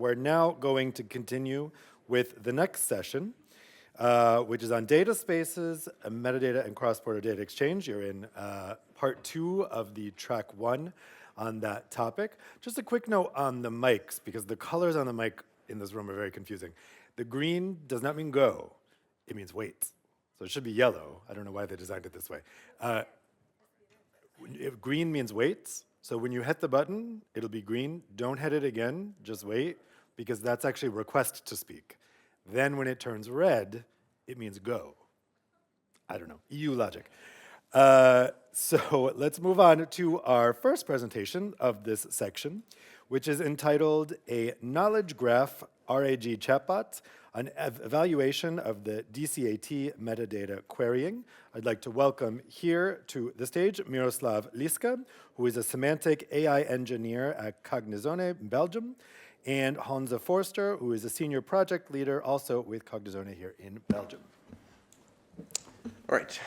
we're now going to continue with the next session, which is on data spaces, metadata, and cross-border data exchange. You're in part 2 of the track 1 on that topic. Just a quick note on the mics, because the colors on the mic in this room are very confusing. The green does not mean go, it means wait. So it should be yellow. I don't know why they designed it this way. If green means wait, so when you hit the button, it'll be green. Don't hit it again, just wait, because that's actually request to speak. Then when it turns red, it means go. I don't know, EU logic. So let's move on to our first presentation of this section, which is entitled A Knowledge Graph RAG Chatbot, an evaluation of the DCAT metadata querying. I'd like to welcome here to the stage Miroslav Líška, who is a semantic AI engineer at Cognizone in Belgium, and Honza Forster, who is a senior project leader also with Cognizone here in Belgium. All right.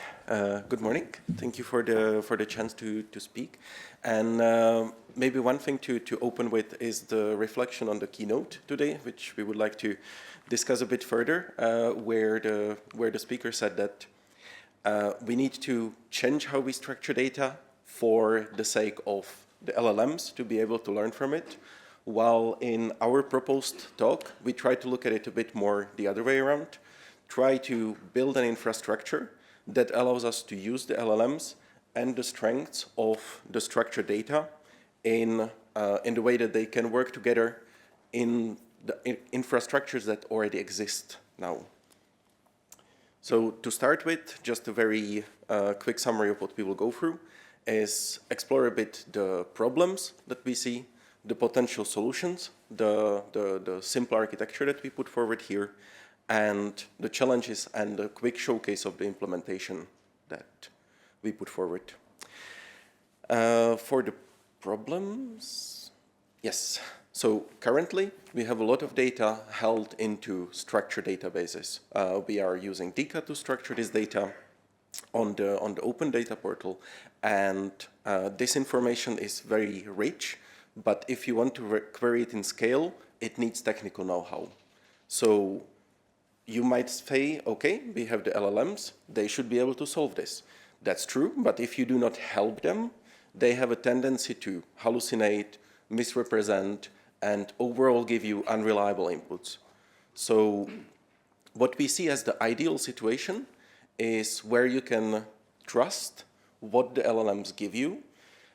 Good morning. Thank you for the chance to speak. And maybe one thing to open with is the reflection on the keynote today, which we would like to discuss a bit further, where the speaker said that we need to change how we structure data for the sake of the LLMs to be able to learn from it. While in our proposed talk, we try to look at it a bit more the other way around, try to build an infrastructure that allows us to use the LLMs and the strengths of the structured data in the way that they can work together in the infrastructures that already exist now. So to start with, just a very quick summary of what we will go through is explore a bit the problems that we see, the potential solutions, the simple architecture that we put forward here, and the challenges and the quick showcase of the implementation that we put forward. For the problems, yes. So currently, we have a lot of data held into structured databases. We are using DCAT to structure this data on the open data portal, and this information is very rich, but if you want to query it in scale, it needs technical know-how. So you might say, okay, we have the LLMs, they should be able to solve this. That's true, but if you do not help them, they have a tendency to hallucinate, misrepresent, and overall give you unreliable inputs. So what we see as the ideal situation is where you can trust what the LLMs give you,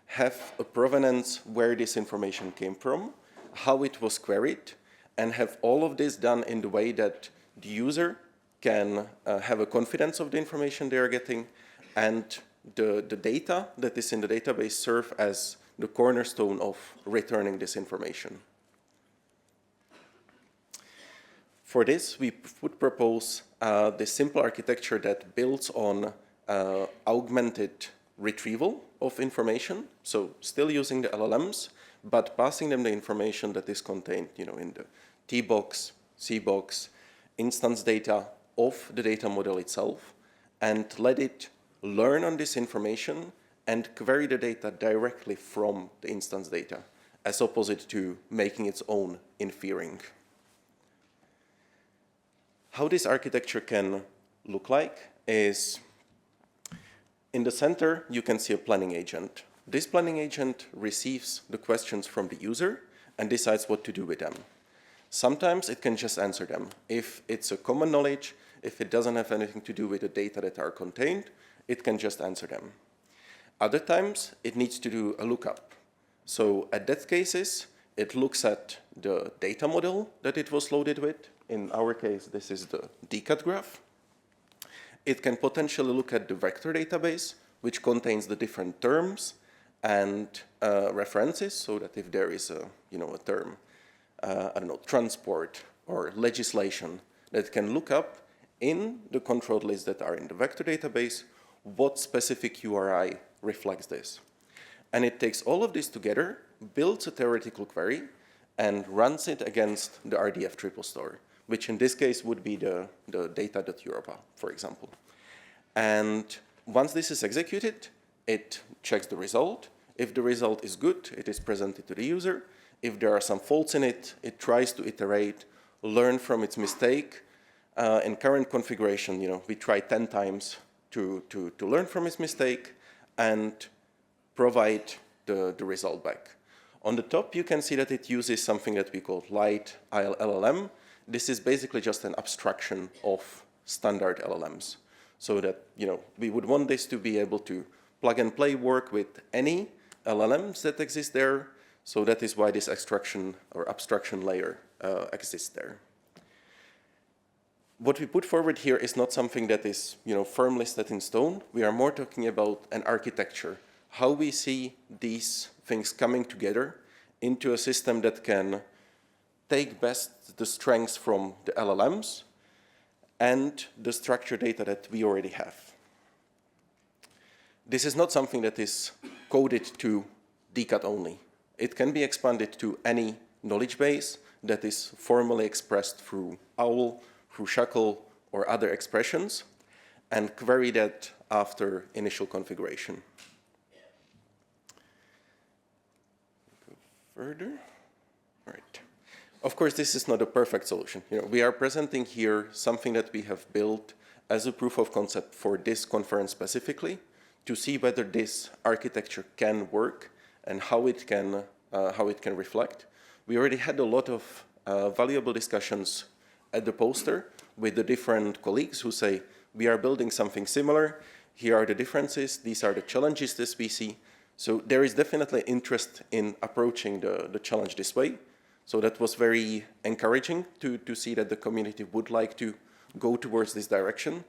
have a provenance where this information came from, how it was queried, and have all of this done in the way that the user can have a confidence of the information they are getting, and the data that is in the database serve as the cornerstone of returning this information. For this, we would propose this simple architecture that builds on augmented retrieval of information, so still using the LLMs, but passing them the information that is contained, in the T-box, C-box, instance data of the data model itself, and let it learn on this information and query the data directly from the instance data, as opposite to making its own inferring. How this architecture can look like is, in the center, you can see a planning agent. This planning agent receives the questions from the user and decides what to do with them. Sometimes it can just answer them. If it's a common knowledge, if it doesn't have anything to do with the data that are contained, it can just answer them. Other times, it needs to do a lookup. So at that cases, it looks at the data model that it was loaded with. In our case, this is the DCAT graph. It can potentially look at the vector database, which contains the different terms and references, so that if there is a term, transport or legislation, that can look up in the controlled lists that are in the vector database what specific URI reflects this. And it takes all of this together, builds a theoretical query, and runs it against the RDF triple store, which in this case would be the data.europa, for example. And once this is executed, it checks the result. If the result is good, it is presented to the user. If there are some faults in it, it tries to iterate, learn from its mistake. In current configuration, we try 10 times to learn from its mistake and provide the result back. On the top, you can see that it uses something that we call light LLM. This is basically just an abstraction of standard LLMs. So that, we would want this to be able to plug and play work with any LLMs that exist there. So that is why this extraction or abstraction layer exists there. What we put forward here is not something that is, firmly set in stone. We are more talking about an architecture, how we see these things coming together into a system that can take best the strengths from the LLMs and the structured data that we already have. This is not something that is coded to DCAT only. It can be expanded to any knowledge base that is formally expressed through OWL, through SPARQL, or other expressions, and query that after initial configuration. Go further. All right. Of course, this is not a perfect solution. We are presenting here something that we have built as a proof of concept for this conference specifically, to see whether this architecture can work and how it can reflect. We already had a lot of valuable discussions at the poster with the different colleagues who say, we are building something similar, here are the differences, these are the challenges that we see. So there is definitely interest in approaching the challenge this way. So that was very encouraging to see that the community would like to go towards this direction.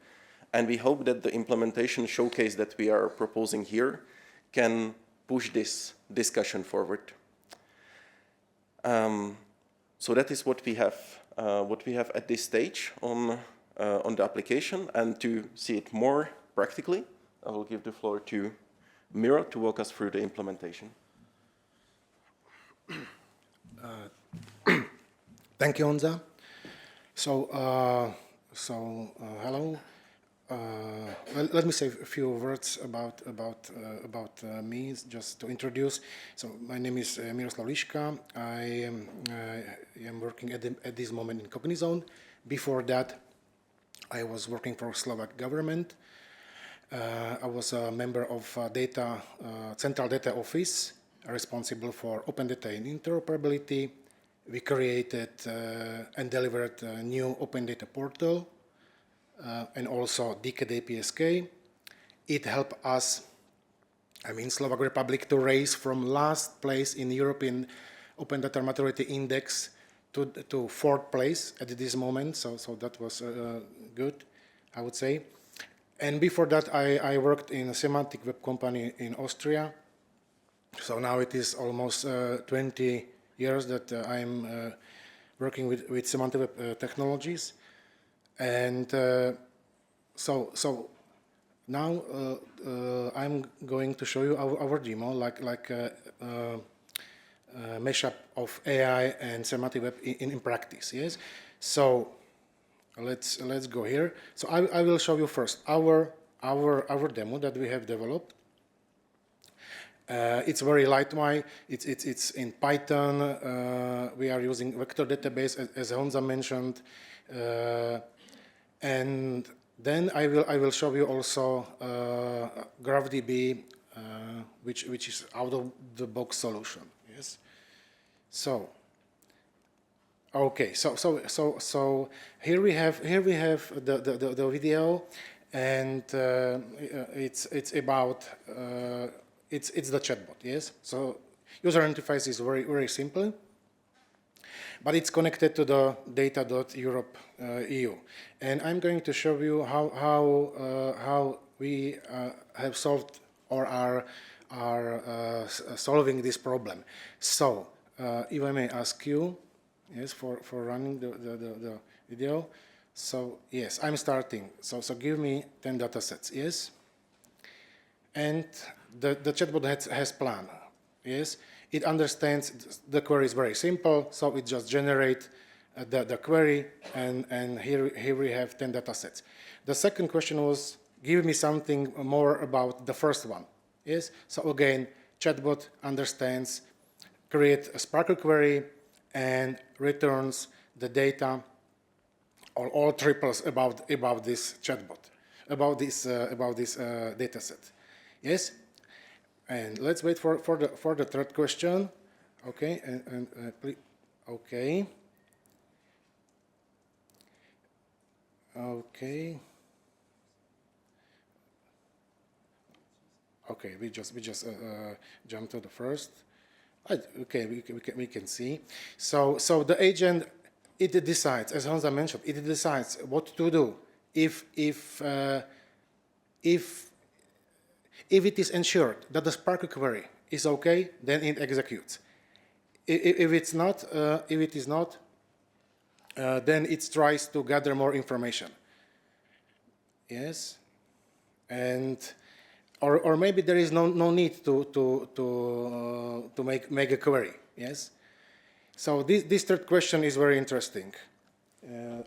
And we hope that the implementation showcase that we are proposing here can push this discussion forward. So that is what we have at this stage on the application. And to see it more practically, I will give the floor to Miro to walk us through the implementation. Thank you, Honza. So, hello. Well, let me say a few words about me, just to introduce. So, my name is Miroslav Líška. I am working at this moment in Cognizone. Before that, I was working for Slovak government. I was a member of Central Data Office, responsible for open data and interoperability. We created and delivered a new open data portal and also DCAT APSK. It helped us, Slovak Republic, to raise from last place in European Open Data Maturity Index to fourth place at this moment. So that was good, I would say. And before that, I worked in a semantic web company in Austria. So now it is almost 20 years that I'm working with semantic web technologies. And so now I'm going to show you our demo, like a mashup of AI and semantic web in practice. Yes. So let's go here. So I will show you first our demo that we have developed. It's very lightweight. It's in Python. We are using vector database, as Honza mentioned, and then I will show you also GraphDB, which is out of the box solution. Yes. So okay. So here we have the video, and it's about. It's the chatbot, yes. So user interface is very simple, but it's connected to the data.Europe EU, and I'm going to show you how we have solved or are solving this problem. So if I may ask you, yes, for running the video. So yes, I'm starting. So give me 10 data sets, yes, and the chatbot has plan, yes. It understands the query is very simple, so it just generates the query, and here we have 10 data sets. The second question was, give me something more about the first one, yes. So again, chatbot understands create a SPARQL query and returns the data or all triples about this chatbot, about this data set. Yes, and let's wait for the third question. Okay, and please, okay, okay. Okay, we just jump to the first. Okay, we can see. So the agent, it decides, as Honza mentioned, it decides what to do if it is ensured that the SPARQL query is okay, then it executes. If it is not, then it tries to gather more information. Yes, and or maybe there is no need to make a query. Yes, so this third question is very interesting.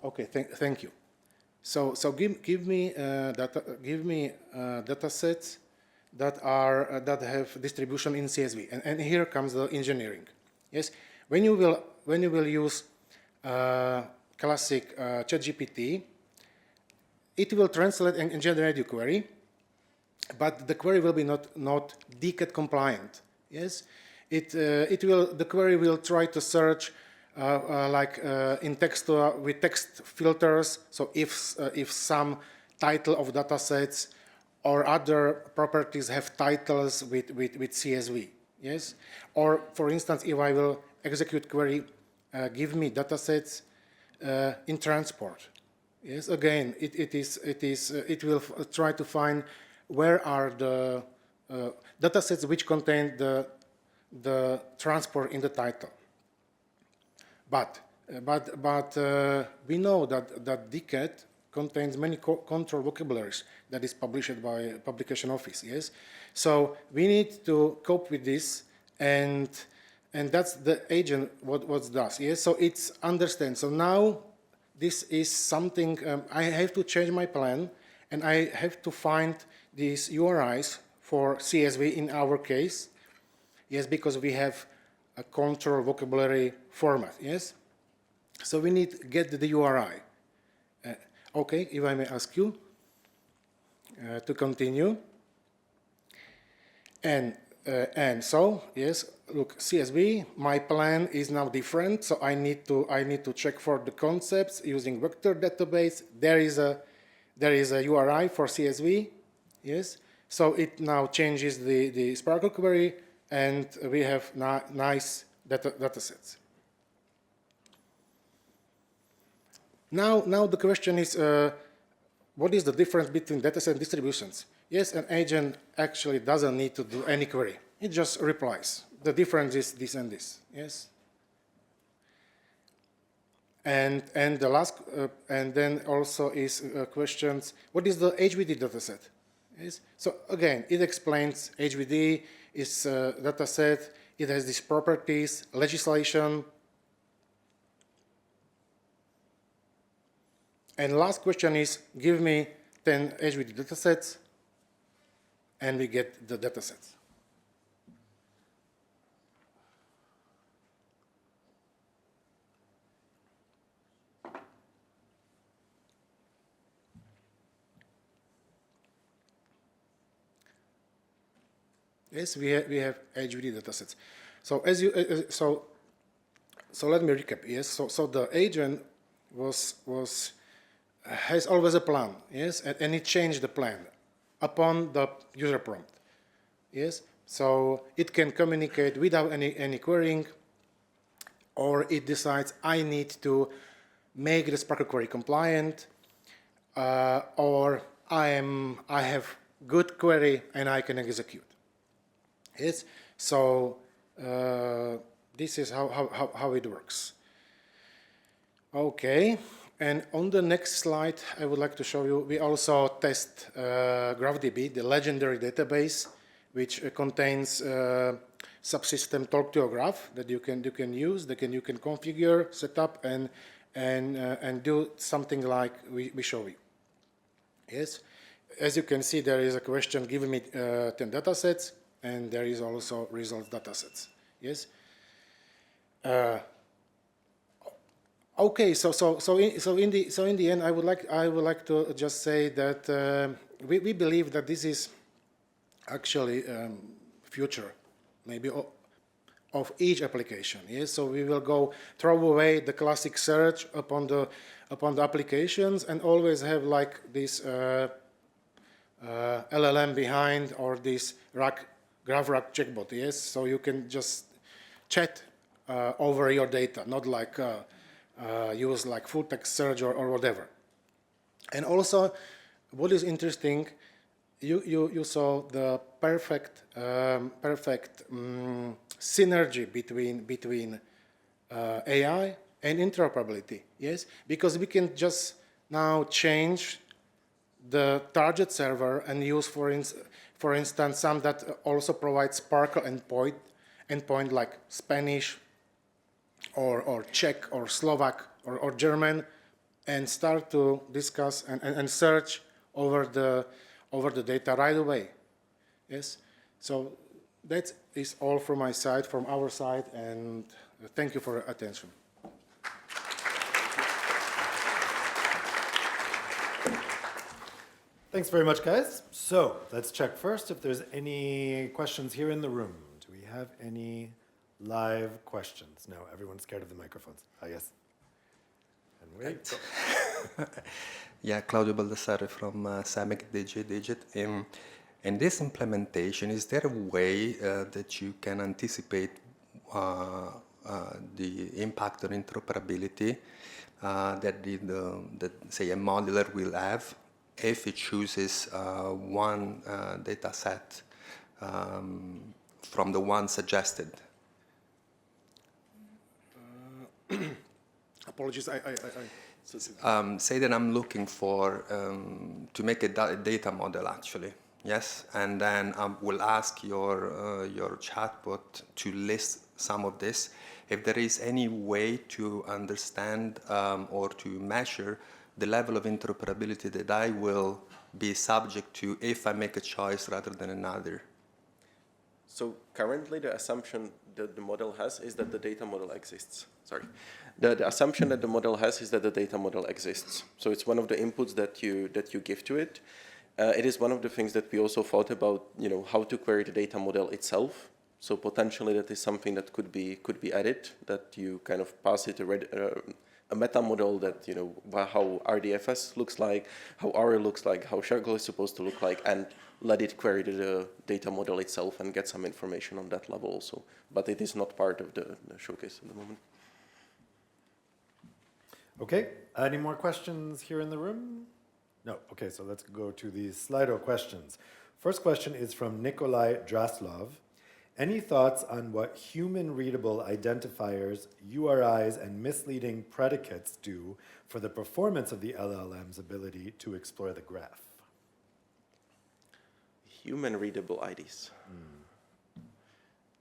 Okay, thank you. So give me data sets that have distribution in CSV, and here comes the engineering. Yes, when you will use classic ChatGPT, it will translate and generate your query, but the query will be not DCAT compliant. Yes, the query will try to search in text with text filters. So if some title of datasets or other properties have titles with CSV. Yes, or for instance, if I will execute query, give me datasets in transport. Yes, again, it will try to find where are the datasets which contain the transport in the title. But we know that DCAT contains many control vocabularies that is published by Publication Office. Yes, so we need to cope with this, and that's the agent what does. Yes, so it's understand. So now this is something I have to change my plan, and I have to find these URIs for CSV in our case. Yes, because we have a control vocabulary format. Yes, so we need to get the URI. Okay, if I may ask you to continue. And so yes, look, CSV. My plan is now different, so I need to check for the concepts using vector database. There is a URI for CSV. Yes, so it now changes the SPARQL query, and we have nice datasets. Now the question is, what is the difference between dataset distributions? Yes, an agent actually doesn't need to do any query. It just replies. The difference is this and this. Yes. And the last, and then also is questions. What is the HVD dataset? Yes. So again, it explains HVD is a dataset. It has these properties, legislation. And last question is, give me 10 HVD datasets, and we get the datasets. Yes, we have HVD datasets. So so let me recap. Yes, so the agent has always a plan. Yes, and it changed the plan upon the user prompt. Yes, so it can communicate without any querying, or it decides I need to make the SPARQL query compliant, or I have good query and I can execute. Yes, so this is how it works. Okay, and on the next slide, I would like to show you. We also test GraphDB, the legendary database, which contains subsystem talk to a graph that you can use, you can configure, set up, and do something like we show you. Yes, as you can see, there is a question: give me 10 datasets, and there is also results datasets. Yes, Okay, in the end, I would like to just say that we believe that this is actually future, maybe of each application. Yes, so we will throw away the classic search upon the applications and always have like this LLM behind or this Graph RAG Chatbot. Yes, so you can just chat over your data, not like use like full text search or whatever. And also, what is interesting, you saw the perfect synergy between AI and interoperability. Yes, because we can just now change the target server and use, for instance, some that also provides SPARQL endpoint like Spanish or Czech or Slovak or German, and start to discuss and search over the data right away. Yes, so that is all from my side, from our side, and thank you for your attention. Thanks very much, guys. So let's check first if there's any questions here in the room. Do we have any live questions? No, everyone's scared of the microphones. Ah, yes. And wait. Yeah, Claudio Baldassare from Samic Digit. In this implementation, is there a way that you can anticipate the impact on interoperability that say a modeler will have if it chooses one data set from the one suggested? Apologies, say that I'm looking for to make a data model, actually, yes, and then I will ask your chatbot to list some of this. If there is any way to understand or to measure the level of interoperability that I will be subject to if I make a choice rather than another. So currently the assumption that the model has is that the data model exists. Sorry. The assumption that the model has is that the data model exists. So it's one of the inputs that you give to it. It is one of the things that we also thought about, how to query the data model itself. So potentially that is something that could be added, that you kind of pass it a meta model that, how RDFS looks like, how R looks like, how SPARQL is supposed to look like, and let it query the data model itself and get some information on that level also. But it is not part of the showcase at the moment. Okay, any more questions here in the room? No, okay, so let's go to the Slido questions. First question is from Nikolai Draslov. Any thoughts on what human-readable identifiers, URIs, and misleading predicates do for the performance of the LLM's ability to explore the graph? Human-readable IDs.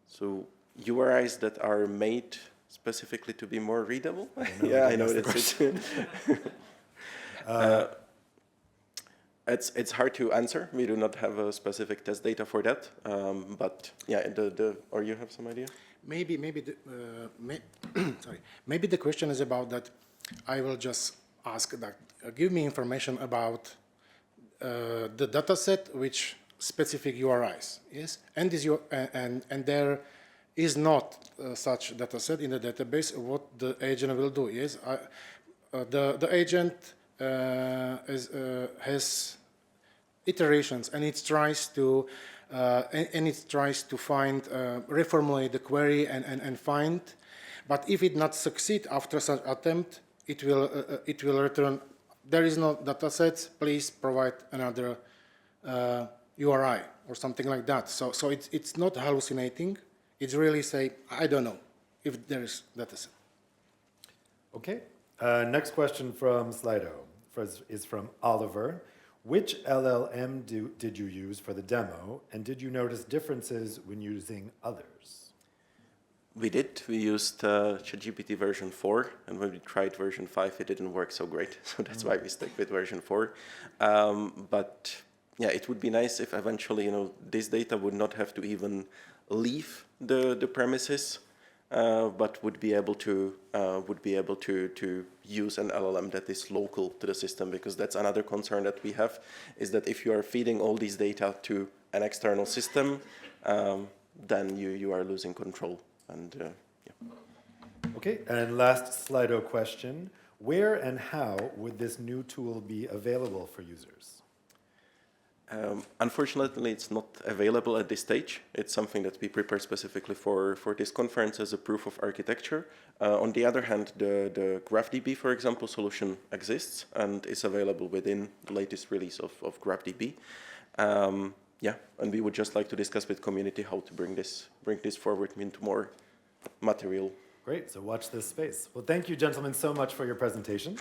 So URIs that are made specifically to be more readable? Yeah, I know that's it. It's hard to answer. We do not have a specific test data for that. But yeah, or you have some idea? Maybe the question is about that. I will just ask that. Give me information about the dataset which specific URIs. Yes, and there is not such dataset in the database. What the agent will do? Yes, the agent has iterations, and it tries to find reformulate the query and find. But if it not succeed after such attempt, it will return. There is no datasets. Please provide another URI or something like that. So it's not hallucinating. It's really say I don't know if there is dataset. Okay. Next question from Slido is from Oliver. Which LLM did you use for the demo, and did you notice differences when using others? We did. We used ChatGPT version 4, and when we tried version 5, it didn't work so great. So that's why we stuck with version 4. But yeah, it would be nice if eventually, this data would not have to even leave the premises. but would be able to use an LLM that is local to the system, because that's another concern that we have, is that if you are feeding all these data to an external system, then you are losing control. And yeah. Okay, and last Slido question. Where and how would this new tool be available for users? Unfortunately, it's not available at this stage. It's something that we prepare specifically for this conference as a proof of architecture. On the other hand, the GraphDB, for example, solution exists and is available within the latest release of GraphDB. Yeah, and we would just like to discuss with community how to bring this forward into more material. Great, so watch this space. Well, thank you, gentlemen, so much for your presentation.